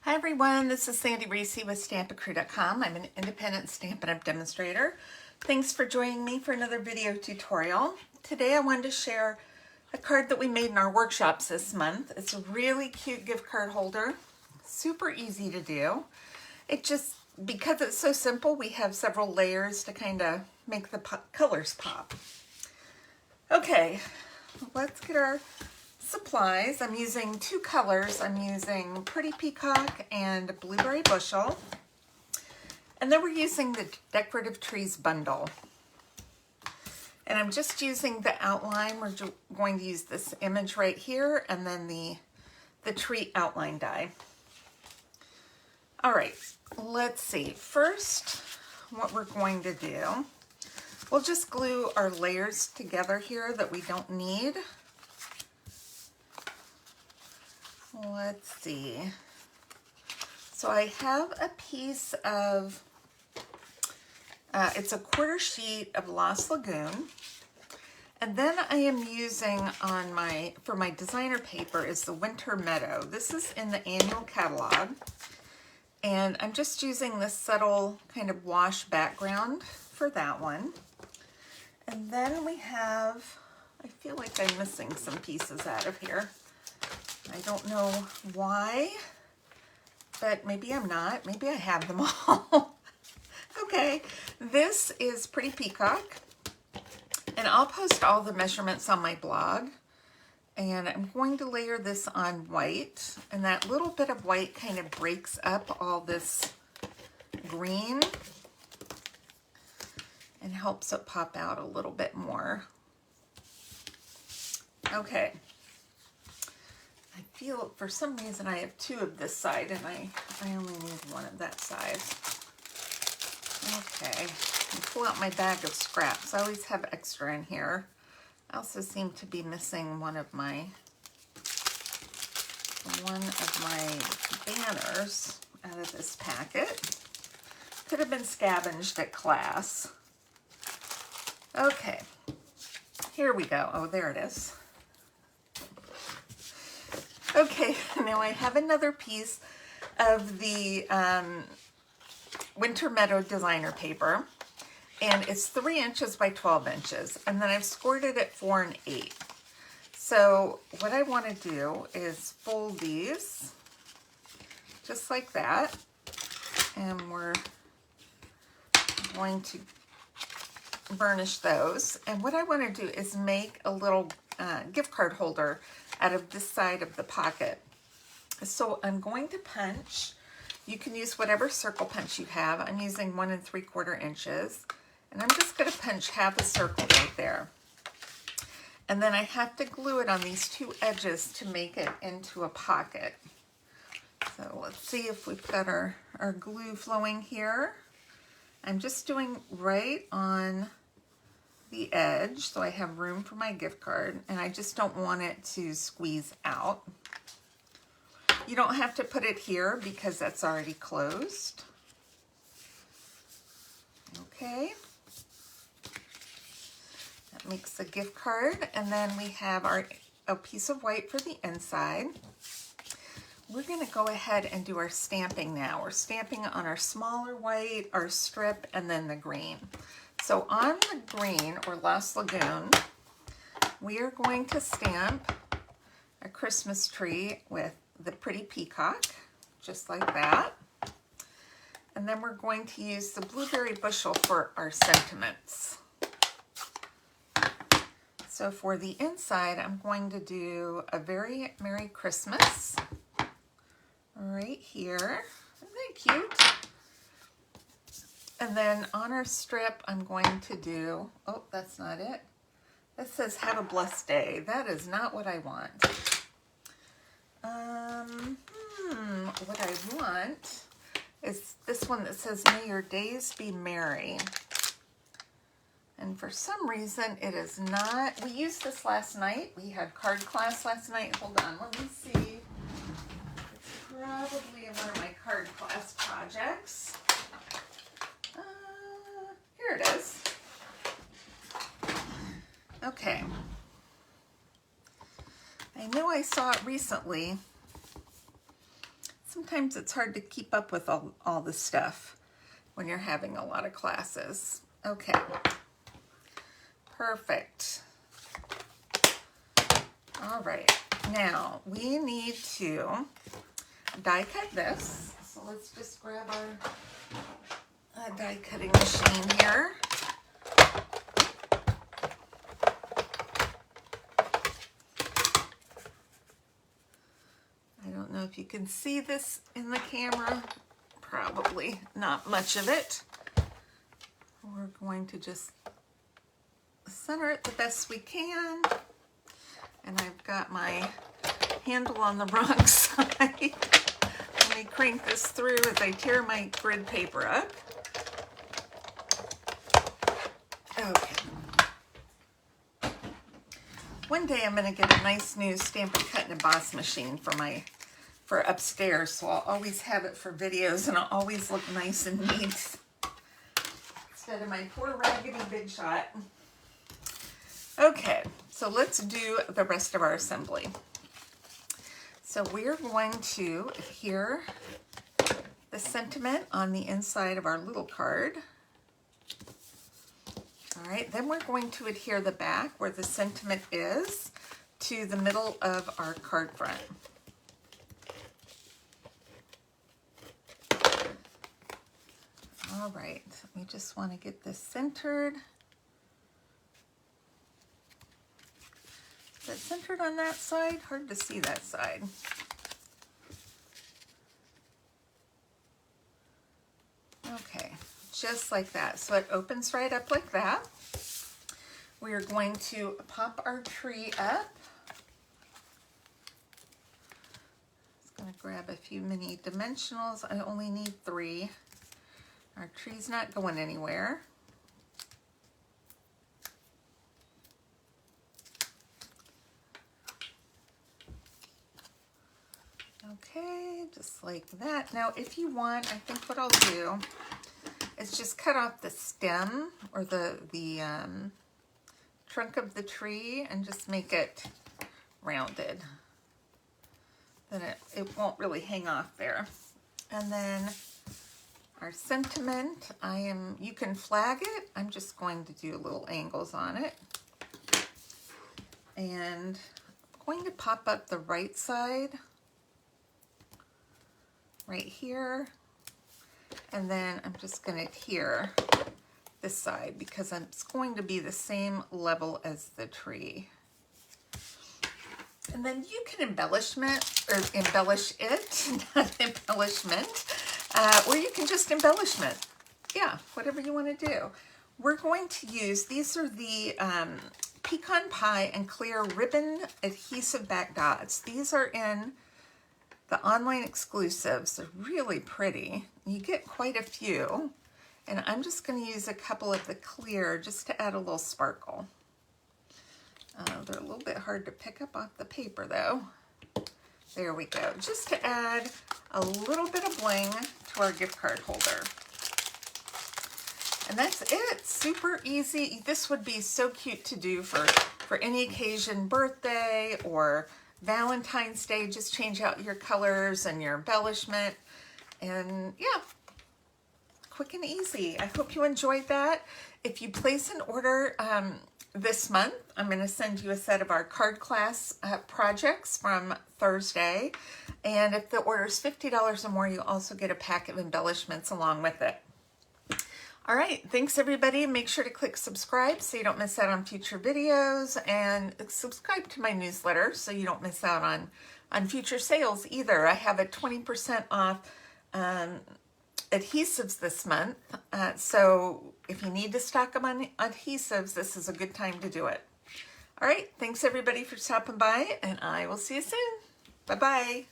Hi everyone, this is Sandy Reese with Stampacrew.com. I'm an independent Stampin' Up! Demonstrator. Thanks for joining me for another video tutorial. Today I wanted to share a card that we made in our workshops this month. It's a really cute gift card holder, super easy to do. Because it's so simple, we have several layers to kind of make the colors pop. Okay, let's get our supplies. I'm using two colors. I'm using Pretty Peacock and Blueberry Bushel. And then we're using the Decorative Trees bundle. And I'm just using the outline. We're going to use this image right here and then the tree outline die. All right, let's see. First, what we're going to do, we'll just glue our layers together here that we don't need. Let's see. So I have a piece of, it's a quarter sheet of Lost Lagoon. And then I am using for my designer paper is the Winter Meadow. This is in the annual catalog. And I'm just using this subtle kind of wash background for that one. And then we have, I feel like I'm missing some pieces out of here. I don't know why, but maybe I'm not. Maybe I have them all. Okay, this is Pretty Peacock, and I'll post all the measurements on my blog. And I'm going to layer this on white, and that little bit of white kind of breaks up all this green and helps it pop out a little bit more. Okay. I feel for some reason I have two of this side and I only need one of that side. Okay, I'll pull out my bag of scraps. I always have extra in here. I also seem to be missing one of my banners out of this packet. Could have been scavenged at class. Okay, here we go. Oh, there it is. Okay, now I have another piece of the Winter Meadow designer paper, and it's 3 inches by 12 inches, and then I've scored it at 4 1/8. So what I want to do is fold these just like that, and we're going to burnish those. And what I want to do is make a little gift card holder out of this side of the pocket. So I'm going to punch. You can use whatever circle punch you have. I'm using 1 3/4 inches, and I'm just going to punch half a circle right there. And then I have to glue it on these two edges to make it into a pocket. So let's see if we've got our glue flowing here. I'm just doing right on the edge so I have room for my gift card, and I just don't want it to squeeze out. You don't have to put it here because that's already closed. Okay, that makes the gift card, and then we have a piece of white for the inside. We're going to go ahead and do our stamping now. We're stamping on our smaller white, our strip, and then the green. So on the green, or Lost Lagoon, we are going to stamp a Christmas tree with the Pretty Peacock, just like that. And then we're going to use the Blueberry Bushel for our sentiments. So for the inside, I'm going to do a Very Merry Christmas right here. Isn't that cute? And then on our strip, I'm going to do, oh, that's not it. That says, have a blessed day. That is not what I want. What I want is this one that says, may your days be merry. And for some reason, it is not. We used this last night. We had card class last night. Hold on, let me see. It's probably in one of my card class projects. Here it is. Okay. I know I saw it recently. sometimes it's hard to keep up with all the stuff when you're having a lot of classes. Okay, perfect. All right, now we need to die cut this. So let's just grab our die cutting machine here. I don't know if you can see this in the camera. Probably not much of it. We're going to just center it the best we can. And I've got my handle on the wrong side. Let me crank this through as I tear my grid paper up. Okay. One day I'm going to get a nice new Stampin' Cut and Emboss machine for upstairs, so I'll always have it for videos and I'll always look nice and neat instead of my poor raggedy Big Shot. Okay, so let's do the rest of our assembly. So we're going to adhere the sentiment on the inside of our little card. All right, then we're going to adhere the back where the sentiment is to the middle of our card front. All right, we just want to get this centered. Is it centered on that side? Hard to see that side. Okay, just like that. So it opens right up like that. We are going to pop our tree up. Just going to grab a few mini dimensionals. I only need 3. Our tree's not going anywhere. Okay, just like that. Now, if you want, I think what I'll do is just cut off the stem or the trunk of the tree and just make it rounded. Then it won't really hang off there. And then our sentiment, you can flag it. I'm just going to do little angles on it. And I'm going to pop up the right side right here. And then I'm just going to adhere this side because it's going to be the same level as the tree. And then you can embellish it, not embellishment. Or you can just embellishment. Yeah, whatever you want to do. We're going to use, these are the Pecan Pie and Clear Ribbon Adhesive Back Dots. These are in the online exclusives. They're really pretty. You get quite a few. And I'm just going to use a couple of the clear just to add a little sparkle. They're a little bit hard to pick up off the paper though. There we go. Just to add a little bit of bling to our gift card holder. And that's it. Super easy. This would be so cute to do for any occasion, birthday or Valentine's Day. Just change out your colors and your embellishment. And yeah, quick and easy. I hope you enjoyed that. If you place an order this month, I'm going to send you a set of our card class projects from Thursday. And if the order is $50 or more, you also get a pack of embellishments along with it. All right, thanks everybody. Make sure to click subscribe so you don't miss out on future videos, and subscribe to my newsletter so you don't miss out on future sales either. I have a 20% off adhesives this month, so if you need to stock them on adhesives, this is a good time to do it. All right, thanks everybody for stopping by, and I will see you soon. Bye-bye.